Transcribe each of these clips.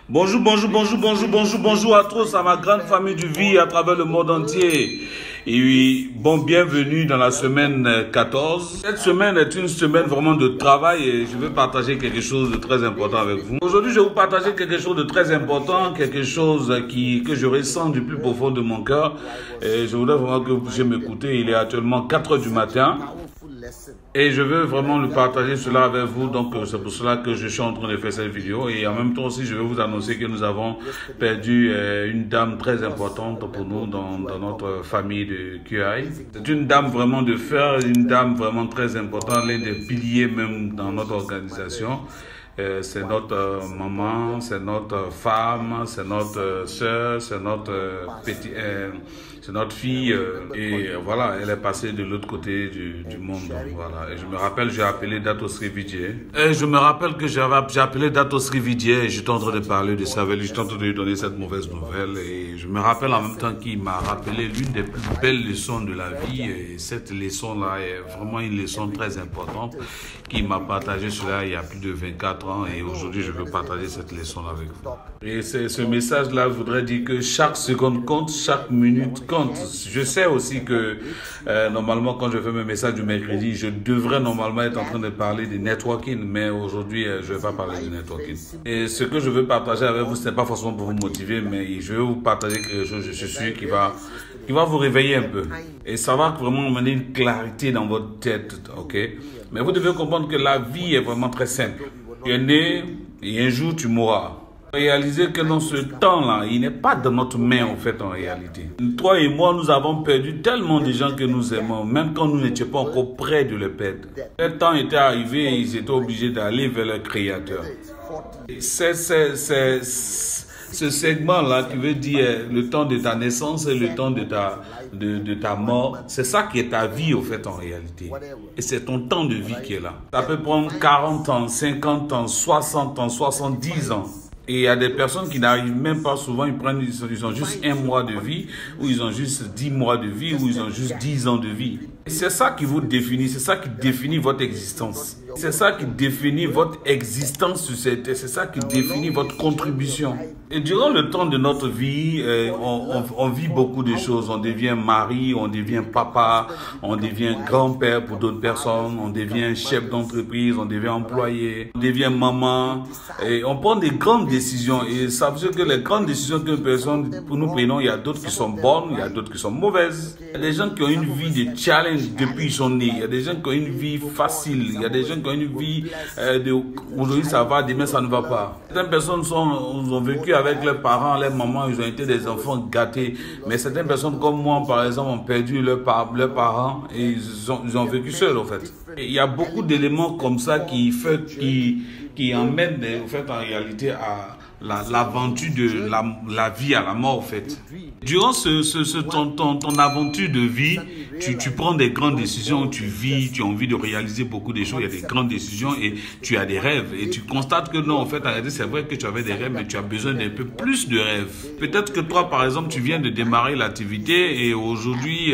Bonjour, bonjour, bonjour, bonjour, bonjour, bonjour à tous, à ma grande famille du vie à travers le monde entier. Et oui, bon, bienvenue dans la semaine 14. Cette semaine est une semaine vraiment de travail et je vais partager quelque chose de très important avec vous. Aujourd'hui, je vais vous partager quelque chose de très important, quelque chose que je ressens du plus profond de mon cœur. Et je voudrais vraiment que vous puissiez m'écouter. Il est actuellement 4 heures du matin. Et je veux vraiment le partager cela avec vous, donc c'est pour cela que je suis en train de faire cette vidéo. Et en même temps aussi, je vais vous annoncer que nous avons perdu une dame très importante pour nous dans notre famille de QI. C'est une dame vraiment de fer, une dame vraiment très importante, l'un des piliers même dans notre organisation. C'est notre maman, c'est notre femme, c'est notre soeur, c'est notre c'est notre fille et voilà, elle est passée de l'autre côté du monde. Voilà. Et je me rappelle, j'ai appelé Dato Sri Vijay. Et je me rappelle que j'ai appelé Dato Sri Vijay et j'étais en train de parler de ça avec lui, j'étais en train de lui donner cette mauvaise nouvelle. Et je me rappelle en même temps qu'il m'a rappelé l'une des plus belles leçons de la vie. Et cette leçon-là est vraiment une leçon très importante qu'il m'a partagé cela il y a plus de 24 ans. Et aujourd'hui, je veux partager cette leçon-là avec vous. Et ce message-là voudrait dire que chaque seconde compte, chaque minute compte. Je sais aussi que normalement quand je fais mes messages du mercredi, je devrais normalement être en train de parler de networking, mais aujourd'hui je ne vais pas parler de networking. Et ce que je veux partager avec vous, ce n'est pas forcément pour vous motiver, mais je vais vous partager quelque chose, je suis sûr, qui va vous réveiller un peu. Et ça va vraiment amener une clarité dans votre tête, ok? Mais vous devez comprendre que la vie est vraiment très simple. Tu es né et un jour tu mourras. Réaliser que dans ce temps-là, il n'est pas dans notre main en fait en réalité. Toi et moi, nous avons perdu tellement de gens que nous aimons, même quand nous n'étions pas encore près de le perdre. Le temps était arrivé et ils étaient obligés d'aller vers le Créateur. Ce segment-là qui veut dire le temps de ta naissance et le temps de ta mort, c'est ça qui est ta vie au fait en réalité. Et c'est ton temps de vie qui est là. Ça peut prendre 40 ans, 50 ans, 60 ans, 70 ans. Et il y a des personnes qui n'arrivent même pas souvent, ils ont juste 1 mois de vie, ou ils ont juste 10 mois de vie, ou ils ont juste 10 ans de vie. C'est ça qui vous définit, c'est ça qui définit votre existence. C'est ça qui définit votre existence sur cette terre, c'est ça qui définit votre contribution. Et durant le temps de notre vie, on vit beaucoup de choses. On devient mari, on devient papa, on devient grand-père pour d'autres personnes, on devient chef d'entreprise, on devient employé, on devient maman. Et on prend des grandes décisions. Et ça veut dire que les grandes décisions que nous prenons, il y a d'autres qui sont bonnes, il y a d'autres qui sont mauvaises. Il y a des gens qui ont une vie de challenge depuis qu'ils sont nés. Il y a des gens qui ont une vie facile. Il y a des gens qui ont une vie aujourd'hui ça va, demain ça ne va pas. Certaines personnes ont vécu avec leurs parents, leurs mamans, ils ont été des enfants gâtés. Mais certaines personnes comme moi, par exemple, ont perdu leurs parents et ils ont vécu seuls, en fait. Et il y a beaucoup d'éléments comme ça qui emmènent, en fait, en réalité, à l'aventure de la vie à la mort, en fait. Durant ton aventure de vie, tu prends des grandes décisions, tu vis, tu as envie de réaliser beaucoup de choses, il y a des grandes décisions et tu as des rêves. Et tu constates que non, en fait, c'est vrai que tu avais des rêves, mais tu as besoin d'un peu plus de rêves. Peut-être que toi, par exemple, tu viens de démarrer l'activité et aujourd'hui,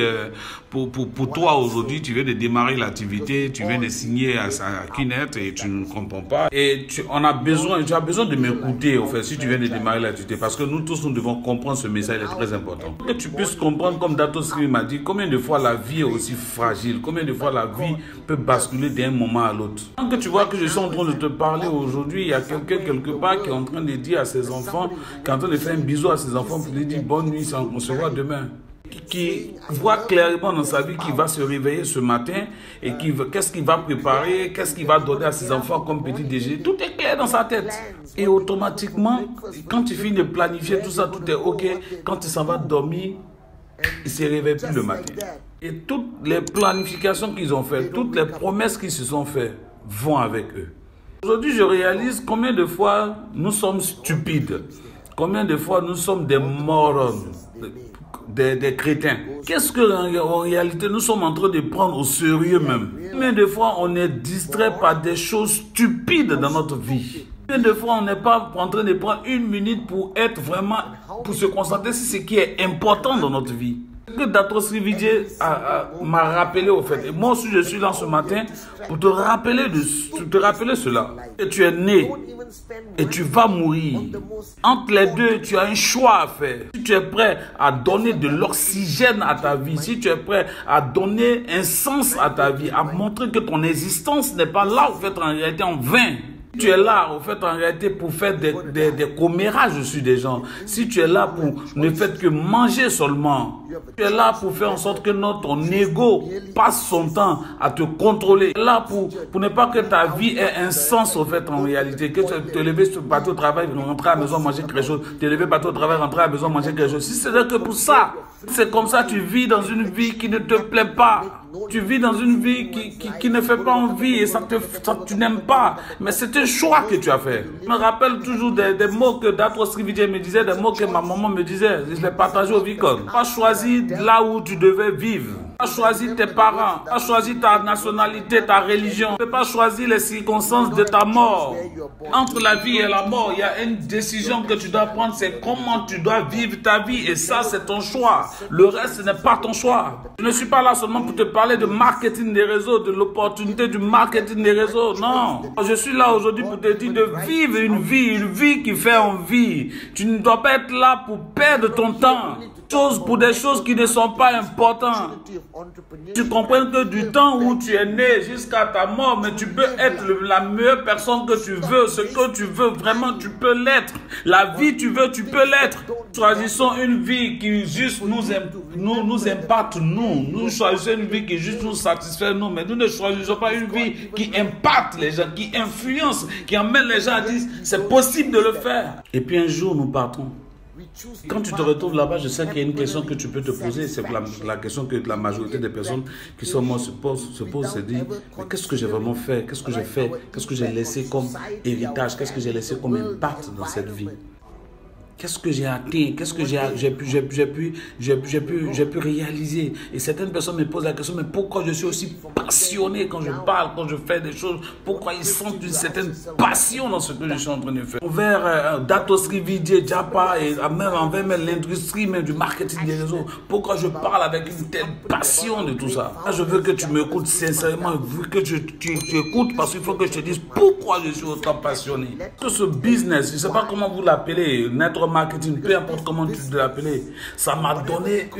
pour toi, aujourd'hui, tu viens de démarrer l'activité, tu viens de signer à Kinet et tu ne comprends pas. Et tu as besoin de m'écouter, en fait, si tu viens de démarrer l'activité, parce que nous tous, nous devons comprendre ce message, il est très important. Que tu puisses comprendre, comme Dato Sri m'a dit, combien de fois la vie est aussi fragile, combien de fois la vie peut basculer d'un moment à l'autre. Quand tu vois que je suis en train de te parler aujourd'hui, il y a quelqu'un quelque part qui est en train de dire à ses enfants, qui est en train de faire un bisou à ses enfants pour lui dire bonne nuit, on se voit demain. Qui voit clairement dans sa vie qu'il va se réveiller ce matin et qu'est-ce qu'il va préparer, qu'est-ce qu'il va donner à ses enfants comme petit déjeuner. Tout est clair dans sa tête. Et automatiquement, quand tu finis de planifier tout ça, tout est OK. Quand tu s'en vas dormir, il ne se réveille plus le matin. Et toutes les planifications qu'ils ont faites, toutes les promesses qu'ils se sont faites vont avec eux. Aujourd'hui, je réalise combien de fois nous sommes stupides. Combien de fois nous sommes des morons. Des crétins. Qu'est-ce que en réalité nous sommes en train de prendre au sérieux même? Combien de fois on est distrait par des choses stupides dans notre vie? Combien de fois on n'est pas en train de prendre 1 minute pour être vraiment, pour se concentrer sur ce qui est important dans notre vie? Ce que Dato Srividje m'a rappelé au fait. Et moi aussi je suis là ce matin pour te rappeler cela. Et tu es né et tu vas mourir. Entre les deux, tu as un choix à faire. Si tu es prêt à donner de l'oxygène à ta vie, si tu es prêt à donner un sens à ta vie, à montrer que ton existence n'est pas là, au fait, en réalité, en vain. Tu es là, au fait, en réalité, pour faire des commérages dessus des gens. Si tu es là pour ne faire que manger seulement, tu es là pour faire en sorte que ton ego passe son temps à te contrôler. Tu es là pour ne pas que ta vie ait un sens, au fait, en réalité. Que tu te lever, partir au travail, rentrer à la maison, manger quelque chose. Te lever, partir au travail, rentrer à la maison, manger quelque chose. Si c'est que pour ça, c'est comme ça, tu vis dans une vie qui ne te plaît pas. Tu vis dans une vie qui ne fait pas envie et tu n'aimes pas. Mais c'est un choix que tu as fait. Je me rappelle toujours des mots que Dato Srividje me disait, des mots que ma maman me disait. Je les partageais au Vicom. Tu n'as pas choisi là où tu devais vivre. Tu n'as pas choisi tes parents. Tu n'as pas choisi ta nationalité, ta religion. Tu n'as pas choisi les circonstances de ta mort. Entre la vie et la mort, il y a une décision que tu dois prendre. C'est comment tu dois vivre ta vie. Et ça, c'est ton choix. Le reste, ce n'est pas ton choix. Je ne suis pas là seulement pour te parler de marketing des réseaux, de l'opportunité du marketing des réseaux. Non. Je suis là aujourd'hui pour te dire de vivre une vie qui fait envie. Tu ne dois pas être là pour perdre ton temps. Pour des choses qui ne sont pas importantes. Tu comprends que du temps où tu es né jusqu'à ta mort, mais tu peux être la meilleure personne que tu veux, ce que tu veux, vraiment tu peux l'être. La vie tu veux, tu peux l'être. Choisissons une vie qui juste nous impacte nous. Nous choisissons une vie qui juste nous satisfait nous, mais nous ne choisissons pas une vie qui impacte les gens, qui influence, qui emmène les gens à dire c'est possible de le faire. Et puis un jour nous partons. Quand tu te retrouves là-bas, je sais qu'il y a une question que tu peux te poser. C'est la question que la majorité des personnes qui sont mortes se posent, se disent, mais qu'est-ce que j'ai vraiment fait? Qu'est-ce que j'ai fait? Qu'est-ce que j'ai laissé comme héritage? Qu'est-ce que j'ai laissé comme impact dans cette vie? Qu'est-ce que j'ai atteint? Qu'est-ce que j'ai pu réaliser? Et certaines personnes me posent la question, mais pourquoi je suis aussi passionné quand je parle, quand je fais des choses? Pourquoi ils sentent une certaine passion dans ce que je suis en train de faire? Envers Dato Srividje, Japa et même envers l'industrie même du marketing des réseaux. Pourquoi je parle avec une telle passion de tout ça? Là, je veux que tu m'écoutes sincèrement, vu que tu écoutes, parce qu'il faut que je te dise pourquoi je suis autant passionné. Que ce business, je ne sais pas comment vous l'appelez, network marketing, peu importe comment tu dois l'appeler, ça m'a donné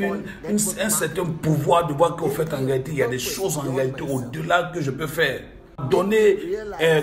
un certain pouvoir de voir qu'au fait en réalité il y a des choses en réalité au-delà que je peux faire. Donner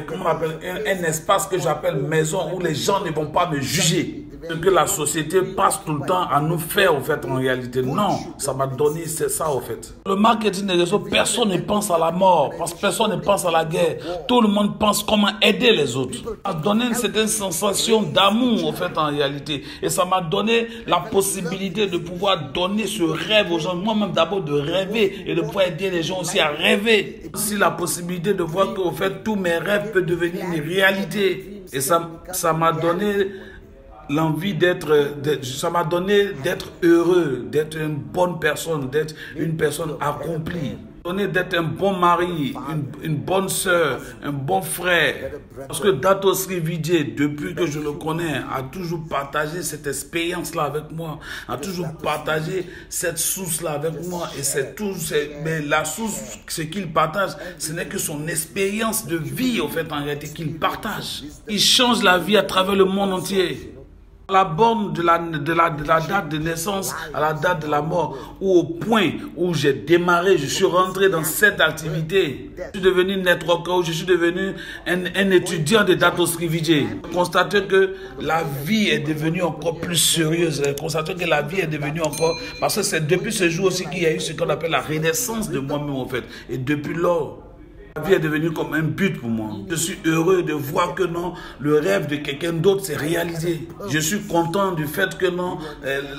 comment on appelle, un espace que j'appelle maison où les gens ne vont pas me juger. Ce que la société passe tout le temps à nous faire au fait en réalité. Non, ça m'a donné, c'est ça au fait. Le marketing des réseaux, personne ne pense à la mort, parce que personne ne pense à la guerre. Tout le monde pense comment aider les autres. Ça m'a donné une certaine sensation d'amour au fait en réalité. Et ça m'a donné la possibilité de pouvoir donner ce rêve aux gens. Moi-même d'abord de rêver et de pouvoir aider les gens aussi à rêver. Aussi la possibilité de voir qu'au fait tous mes rêves peuvent devenir une réalité. Et ça m'a donné l'envie ça m'a donné d'être heureux, d'être une bonne personne, d'être une personne accomplie. D'être un bon mari, une bonne soeur, un bon frère. Parce que Dato Srividje, depuis que je le connais, a toujours partagé cette expérience-là avec moi, a toujours partagé cette source-là avec moi. Et c'est tout, mais la source, ce qu'il partage, ce n'est que son expérience de vie, au fait, en réalité, qu'il partage. Il change la vie à travers le monde entier. À la borne de la date de naissance à la date de la mort, ou au point où j'ai démarré, je suis rentré dans cette activité. Je suis devenu networker, je suis devenu un étudiant de Dato Srividje. Constatez que la vie est devenue encore plus sérieuse. Constatez que la vie est devenue encore... Parce que c'est depuis ce jour aussi qu'il y a eu ce qu'on appelle la renaissance de moi-même en fait. Et depuis lors, la vie est devenue comme un but pour moi. Je suis heureux de voir que non, le rêve de quelqu'un d'autre s'est réalisé. Je suis content du fait que non,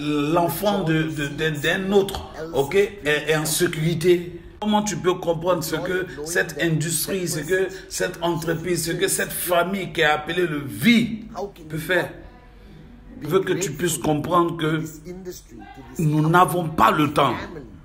l'enfant d'un autre, ok, est en sécurité. Comment tu peux comprendre ce que cette industrie, ce que cette entreprise, ce que cette famille qui est appelée le vie peut faire? Je veux que tu puisses comprendre que nous n'avons pas le temps.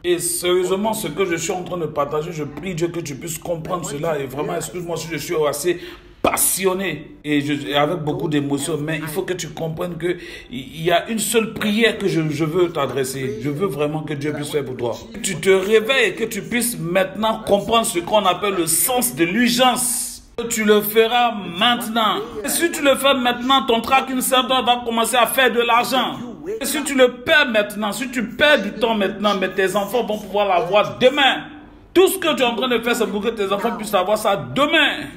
Et sérieusement, ce que je suis en train de partager, je prie Dieu que tu puisses comprendre cela. Et vraiment, excuse-moi si je suis assez passionné et avec beaucoup d'émotion, mais il faut que tu comprennes qu'il y a une seule prière que je veux t'adresser. Je veux vraiment que Dieu puisse faire pour toi. Que tu te réveilles et que tu puisses maintenant comprendre ce qu'on appelle le sens de l'urgence. Tu le feras maintenant. Et si tu le fais maintenant, ton tracking center va commencer à faire de l'argent. Et si tu le perds maintenant, si tu perds du temps maintenant, mais tes enfants vont pouvoir l'avoir demain. Tout ce que tu es en train de faire, c'est pour que tes enfants puissent avoir ça demain.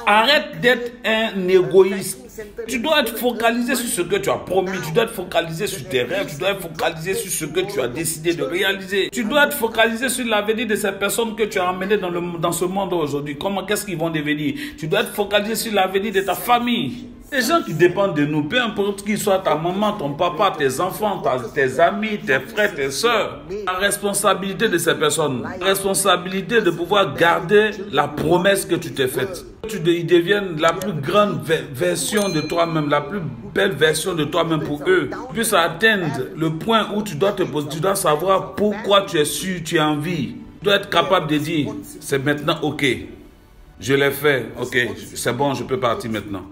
Arrête d'être un égoïste. Tu dois être focalisé sur ce que tu as promis. Tu dois être focalisé sur tes rêves. Tu dois être focalisé sur ce que tu as décidé de réaliser. Tu dois être focalisé sur l'avenir de ces personnes que tu as emmenées dans ce monde aujourd'hui. Qu'est-ce qu'ils vont devenir? Tu dois être focalisé sur l'avenir de ta famille. Les gens qui dépendent de nous, peu importe qui soit ta maman, ton papa, tes enfants, tes amis, tes frères, tes soeurs, la responsabilité de ces personnes, la responsabilité de pouvoir garder la promesse que tu t'es faite. Ils deviennent la plus grande version de toi-même, la plus belle version de toi-même pour eux. Tu puisses atteindre le point où tu dois te poser, tu dois savoir pourquoi tu es sûr, tu es en vie. Tu dois être capable de dire, c'est maintenant ok, je l'ai fait, ok, c'est bon, je peux partir maintenant.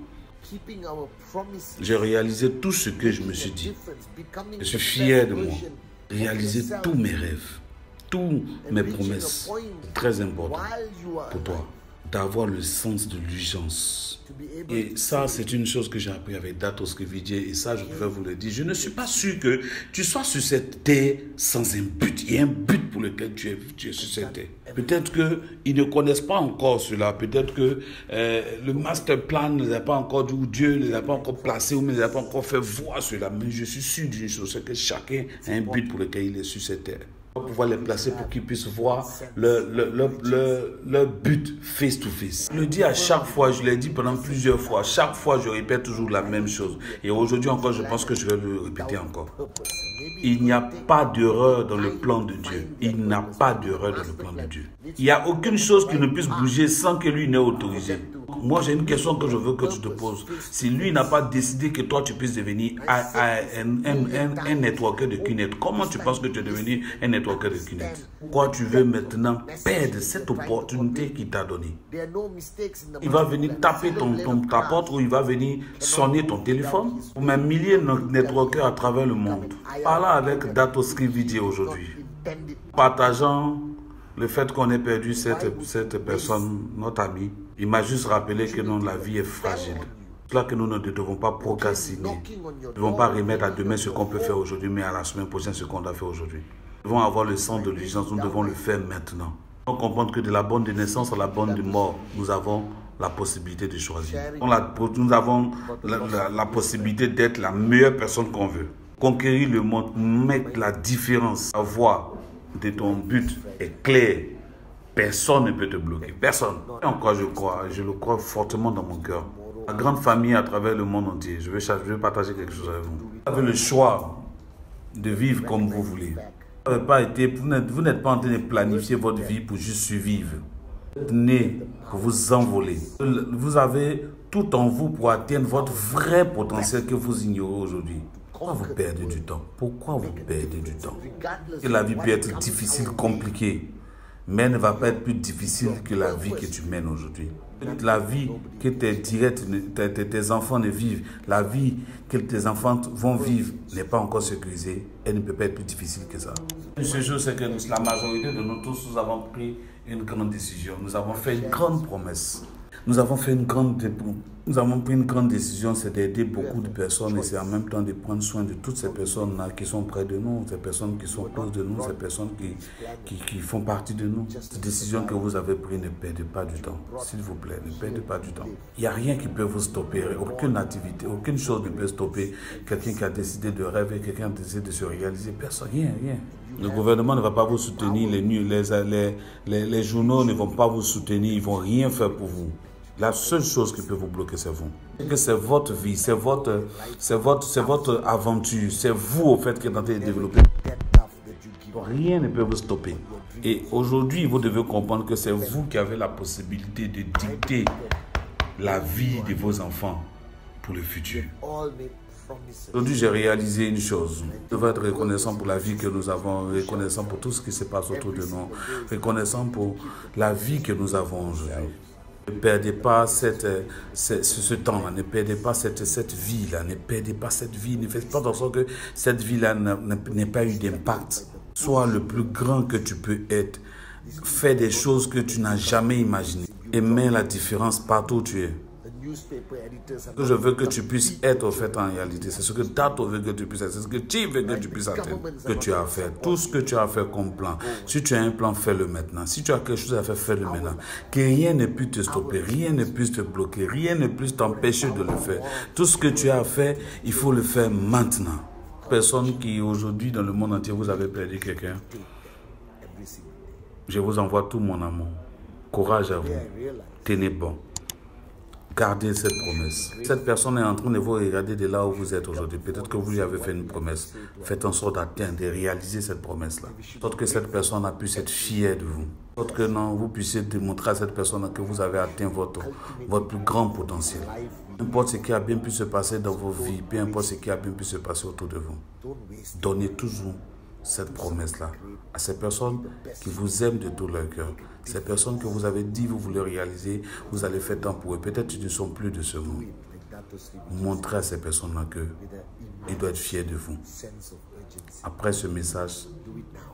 J'ai réalisé tout ce que je me suis dit. Je suis fier de moi. Réaliser tous mes rêves, toutes mes promesses. C'est très important pour toi d'avoir le sens de l'urgence. Et ça, c'est une chose que j'ai appris avec Dato Scrividier. Et ça, je préfère vous le dire. Je ne suis pas sûr que tu sois sur cette terre sans un but. Il y a un but pour lequel tu es sur cette terre. Peut-être qu'ils ne connaissent pas encore cela. Peut-être que le master plan ne les a pas encore dit, ou Dieu ne les a pas encore placés, ou ne les a pas encore fait voir cela. Mais je suis sûr d'une chose, c'est que chacun a un but pour lequel il est sur cette terre. On va pouvoir les placer pour qu'ils puissent voir leur but face to face. Je le dis à chaque fois, je l'ai dit pendant plusieurs fois. Chaque fois, je répète toujours la même chose. Et aujourd'hui encore, je pense que je vais le répéter encore. Il n'y a pas d'erreur dans le plan de Dieu. Il n'y a pas d'erreur dans le plan de Dieu. Il n'y a aucune chose qui ne puisse bouger sans que lui n'ait autorisé. Moi, j'ai une question que je veux que tu te poses. Si lui n'a pas décidé que toi, tu puisses devenir un networker de QNET, comment tu penses que tu es devenu un networker de QNET? Pourquoi tu veux maintenant perdre cette opportunité qu'il t'a donnée? Il va venir taper ta porte, ou il va venir sonner ton téléphone. Pour mes milliers de networkers à travers le monde. Parlant avec Dato Scrividier aujourd'hui, partageant le fait qu'on ait perdu cette personne, notre ami, il m'a juste rappelé que non, la vie est fragile. C'est là que nous ne devons pas procrastiner. Nous ne devons pas remettre à demain ce qu'on peut faire aujourd'hui, mais à la semaine prochaine ce qu'on doit faire aujourd'hui. Nous devons avoir le sens de l'urgence, nous devons le faire maintenant. Nous devons comprendre que de la bonne de naissance à la bonne de mort, nous avons la possibilité de choisir. Nous avons la possibilité d'être la meilleure personne qu'on veut. Conquérir le monde, mettre la différence, la voie de ton but est claire. Personne ne peut te bloquer. Personne. Et encore, je le crois fortement dans mon cœur. La grande famille à travers le monde entier. Je vais partager quelque chose avec vous. Vous avez le choix de vivre comme vous voulez. Vous n'êtes pas en train de planifier votre vie pour juste survivre. Vous êtes né pour vous envoler. Vous avez tout en vous pour atteindre votre vrai potentiel que vous ignorez aujourd'hui. Pourquoi vous perdez du temps? Pourquoi vous perdez du temps? Et la vie peut être difficile, compliquée, mais elle ne va pas être plus difficile que la vie que tu mènes aujourd'hui. La vie que tes enfants ne vivent, la vie que tes enfants vont vivre n'est pas encore sécurisée. Elle ne peut pas être plus difficile que ça. Une seule chose, c'est que la majorité de nous tous, nous avons pris une grande décision. Nous avons fait une grande promesse. Nous avons pris une grande décision, c'est d'aider beaucoup de personnes, et c'est en même temps de prendre soin de toutes ces personnes-là qui sont près de nous, ces personnes qui sont proches de nous, ces personnes qui font partie de nous. Cette décision que vous avez prise, ne perdez pas du temps. S'il vous plaît, ne perdez pas du temps. Il n'y a rien qui peut vous stopper, aucune activité, aucune chose ne peut stopper quelqu'un qui a décidé de rêver, quelqu'un qui a décidé de se réaliser. Personne, rien. Le gouvernement ne va pas vous soutenir, les journaux ne vont pas vous soutenir, ils ne vont rien faire pour vous. La seule chose qui peut vous bloquer, c'est vous. C'est votre vie, c'est votre aventure, c'est vous au fait qui êtes en train de développer. Rien ne peut vous stopper. Et aujourd'hui, vous devez comprendre que c'est vous qui avez la possibilité de dicter la vie de vos enfants pour le futur. Aujourd'hui, j'ai réalisé une chose. Je devrais être reconnaissant pour la vie que nous avons, reconnaissant pour tout ce qui se passe autour de nous, reconnaissant pour la vie que nous avons aujourd'hui. Ne perdez pas ce temps-là, ne perdez pas cette vie-là, ne perdez pas cette vie, ne faites pas en sorte que cette vie-là n'ait pas eu d'impact. Sois le plus grand que tu peux être. Fais des choses que tu n'as jamais imaginées et mets la différence partout où tu es. Ce que je veux que tu puisses être au fait en réalité, c'est ce que Tato veut que tu puisses être, c'est ce que tu veux que tu puisses atteindre, que tu as à faire. Tout ce que tu as à faire comme plan. Si tu as un plan, fais-le maintenant. Si tu as quelque chose à faire, fais-le maintenant. Que rien ne puisse te stopper, rien ne puisse te bloquer, rien ne puisse t'empêcher de le faire. Tout ce que tu as à faire, il faut le faire maintenant. Personne qui aujourd'hui dans le monde entier, vous avez perdu quelqu'un. Je vous envoie tout mon amour. Courage à vous. Tenez bon. Gardez cette promesse. Cette personne est en train de vous regarder de là où vous êtes aujourd'hui. Peut-être que vous lui avez fait une promesse. Faites en sorte d'atteindre, de réaliser cette promesse-là. De sorte que cette personne a pu être fière de vous. De sorte que non, vous puissiez démontrer à cette personne que vous avez atteint votre plus grand potentiel. Peu importe ce qui a bien pu se passer dans vos vies, peu importe ce qui a bien pu se passer autour de vous. Donnez toujours cette promesse-là à ces personnes qui vous aiment de tout leur cœur. Ces personnes que vous avez dit, vous voulez réaliser, vous allez faire temps pour eux. Peut-être qu'ils ne sont plus de ce monde. Montrez à ces personnes-là qu'ils doivent être fiers de vous. Après ce message,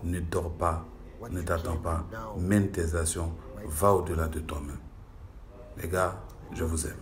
ne dors pas, ne t'attends pas, mène tes actions, va au-delà de toi-même. Les gars, je vous aime.